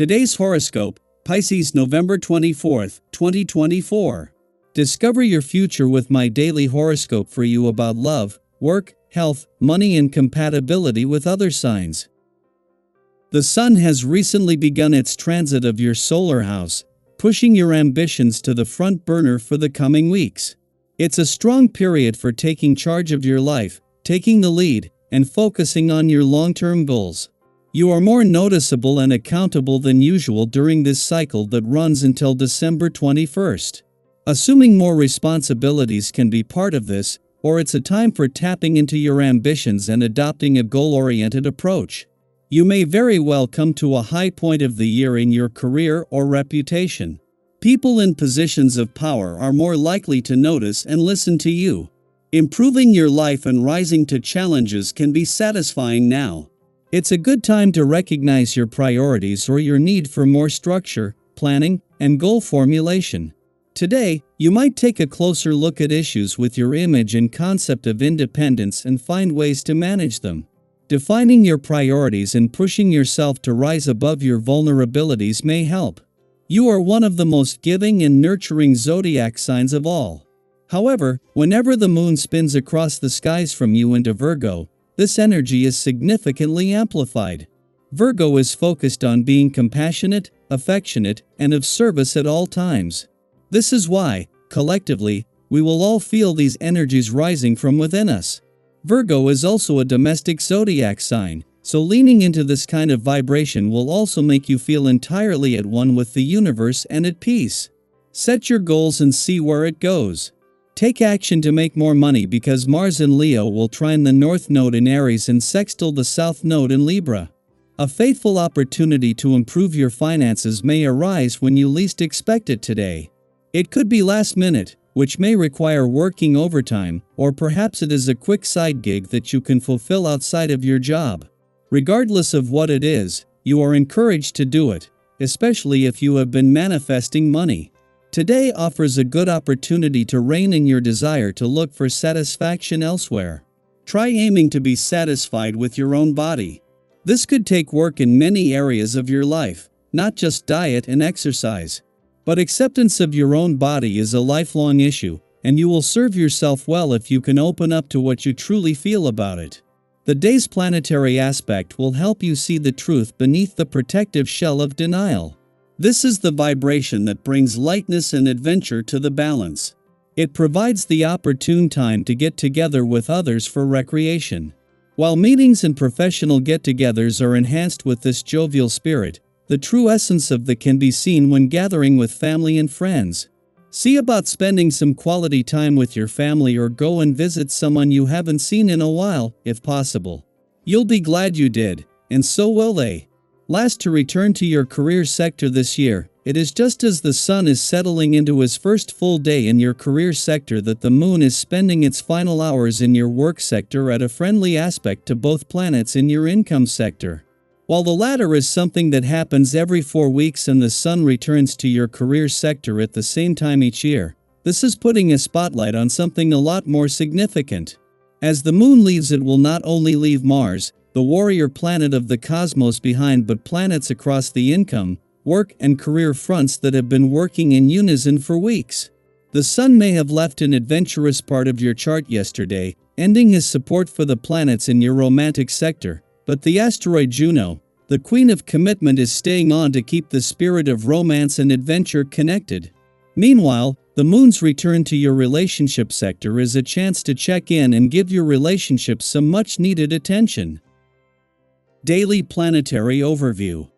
Today's horoscope, Pisces November 24th, 2024. Discover your future with my daily horoscope for you about love, work, health, money and compatibility with other signs. The Sun has recently begun its transit of your solar house, pushing your ambitions to the front burner for the coming weeks. It's a strong period for taking charge of your life, taking the lead, and focusing on your long-term goals. You are more noticeable and accountable than usual during this cycle that runs until December 21st. Assuming more responsibilities can be part of this, or it's a time for tapping into your ambitions and adopting a goal-oriented approach. You may very well come to a high point of the year in your career or reputation. People in positions of power are more likely to notice and listen to you. Improving your life and rising to challenges can be satisfying now. It's a good time to recognize your priorities or your need for more structure, planning, and goal formulation. Today, you might take a closer look at issues with your image and concept of independence and find ways to manage them. Defining your priorities and pushing yourself to rise above your vulnerabilities may help. You are one of the most giving and nurturing zodiac signs of all. However, whenever the moon spins across the skies from you into Virgo, this energy is significantly amplified. Virgo is focused on being compassionate, affectionate, and of service at all times. This is why, collectively, we will all feel these energies rising from within us. Virgo is also a domestic zodiac sign, so leaning into this kind of vibration will also make you feel entirely at one with the universe and at peace. Set your goals and see where it goes. Take action to make more money because Mars in Leo will trine the North Node in Aries and sextile the South Node in Libra. A fateful opportunity to improve your finances may arise when you least expect it today. It could be last minute, which may require working overtime, or perhaps it is a quick side gig that you can fulfill outside of your job. Regardless of what it is, you are encouraged to do it, especially if you have been manifesting money. Today offers a good opportunity to rein in your desire to look for satisfaction elsewhere. Try aiming to be satisfied with your own body. This could take work in many areas of your life, not just diet and exercise. But acceptance of your own body is a lifelong issue, and you will serve yourself well if you can open up to what you truly feel about it. The day's planetary aspect will help you see the truth beneath the protective shell of denial. This is the vibration that brings lightness and adventure to the balance. It provides the opportune time to get together with others for recreation. While meetings and professional get-togethers are enhanced with this jovial spirit, the true essence of can be seen when gathering with family and friends. See about spending some quality time with your family or go and visit someone you haven't seen in a while, if possible. You'll be glad you did, and so will they. Last, to return to your career sector this year, it is just as the Sun is settling into his first full day in your career sector that the Moon is spending its final hours in your work sector at a friendly aspect to both planets in your income sector. While the latter is something that happens every 4 weeks and the Sun returns to your career sector at the same time each year, this is putting a spotlight on something a lot more significant. As the Moon leaves, it will not only leave Mars, the warrior planet of the cosmos, behind, but planets across the income, work and career fronts that have been working in unison for weeks. The Sun may have left an adventurous part of your chart yesterday, ending his support for the planets in your romantic sector, but the asteroid Juno, the queen of commitment, is staying on to keep the spirit of romance and adventure connected. Meanwhile, the Moon's return to your relationship sector is a chance to check in and give your relationship some much-needed attention. Daily Planetary Overview.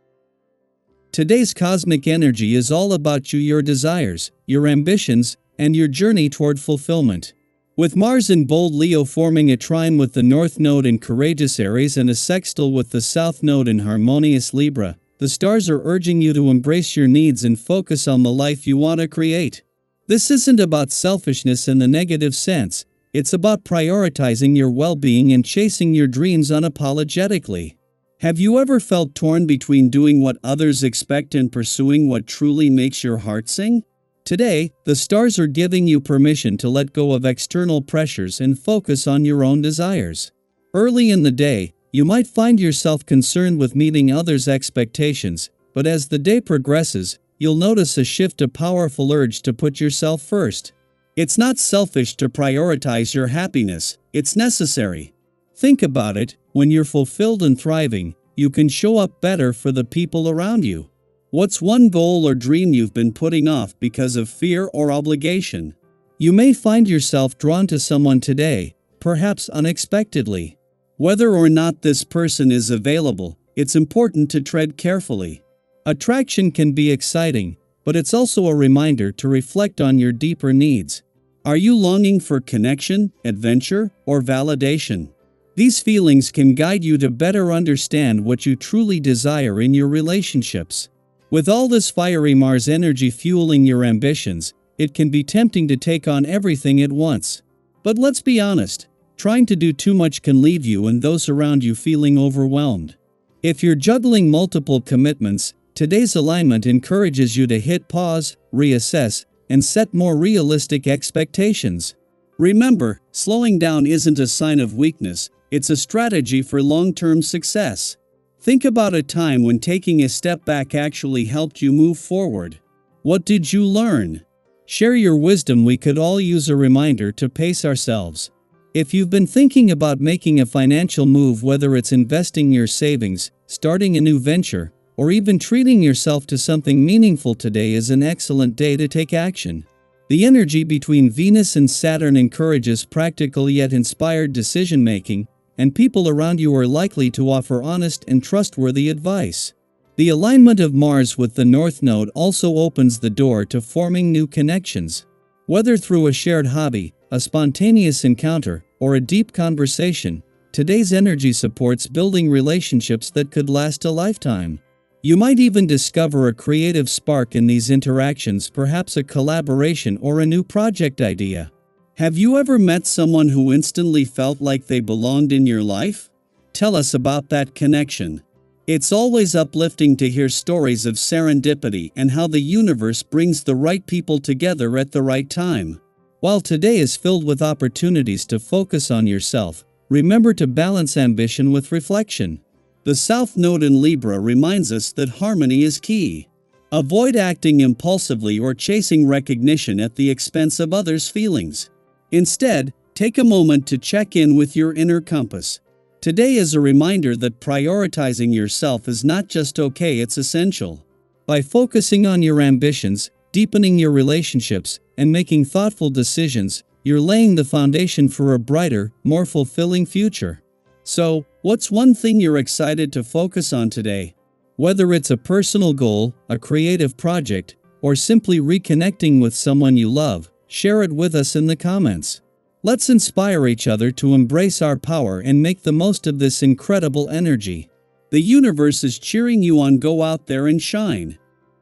Today's cosmic energy is all about you, your desires, your ambitions, and your journey toward fulfillment. With Mars in bold Leo forming a trine with the North Node in courageous Aries and a sextile with the South Node in harmonious Libra, the stars are urging you to embrace your needs and focus on the life you want to create. This isn't about selfishness in the negative sense, it's about prioritizing your well-being and chasing your dreams unapologetically. Have you ever felt torn between doing what others expect and pursuing what truly makes your heart sing? Today, the stars are giving you permission to let go of external pressures and focus on your own desires. Early in the day, you might find yourself concerned with meeting others' expectations, but as the day progresses, you'll notice a shift, a powerful urge to put yourself first. It's not selfish to prioritize your happiness, it's necessary. Think about it, when you're fulfilled and thriving, you can show up better for the people around you. What's one goal or dream you've been putting off because of fear or obligation? You may find yourself drawn to someone today, perhaps unexpectedly. Whether or not this person is available, it's important to tread carefully. Attraction can be exciting, but it's also a reminder to reflect on your deeper needs. Are you longing for connection, adventure, or validation? These feelings can guide you to better understand what you truly desire in your relationships. With all this fiery Mars energy fueling your ambitions, it can be tempting to take on everything at once. But let's be honest, trying to do too much can leave you and those around you feeling overwhelmed. If you're juggling multiple commitments, today's alignment encourages you to hit pause, reassess, and set more realistic expectations. Remember, slowing down isn't a sign of weakness, it's a strategy for long-term success. Think about a time when taking a step back actually helped you move forward. What did you learn? Share your wisdom. We could all use a reminder to pace ourselves. If you've been thinking about making a financial move, whether it's investing your savings, starting a new venture, or even treating yourself to something meaningful, today is an excellent day to take action. The energy between Venus and Saturn encourages practical yet inspired decision-making, and people around you are likely to offer honest and trustworthy advice. The alignment of Mars with the North Node also opens the door to forming new connections. Whether through a shared hobby, a spontaneous encounter, or a deep conversation, today's energy supports building relationships that could last a lifetime. You might even discover a creative spark in these interactions, perhaps a collaboration or a new project idea. Have you ever met someone who instantly felt like they belonged in your life? Tell us about that connection. It's always uplifting to hear stories of serendipity and how the universe brings the right people together at the right time. While today is filled with opportunities to focus on yourself, remember to balance ambition with reflection. The South Node in Libra reminds us that harmony is key. Avoid acting impulsively or chasing recognition at the expense of others' feelings. Instead, take a moment to check in with your inner compass. Today is a reminder that prioritizing yourself is not just okay, it's essential. By focusing on your ambitions, deepening your relationships, and making thoughtful decisions, you're laying the foundation for a brighter, more fulfilling future. So, what's one thing you're excited to focus on today? Whether it's a personal goal, a creative project, or simply reconnecting with someone you love, share it with us in the comments. Let's inspire each other to embrace our power and make the most of this incredible energy. The universe is cheering you on. Go out there and shine.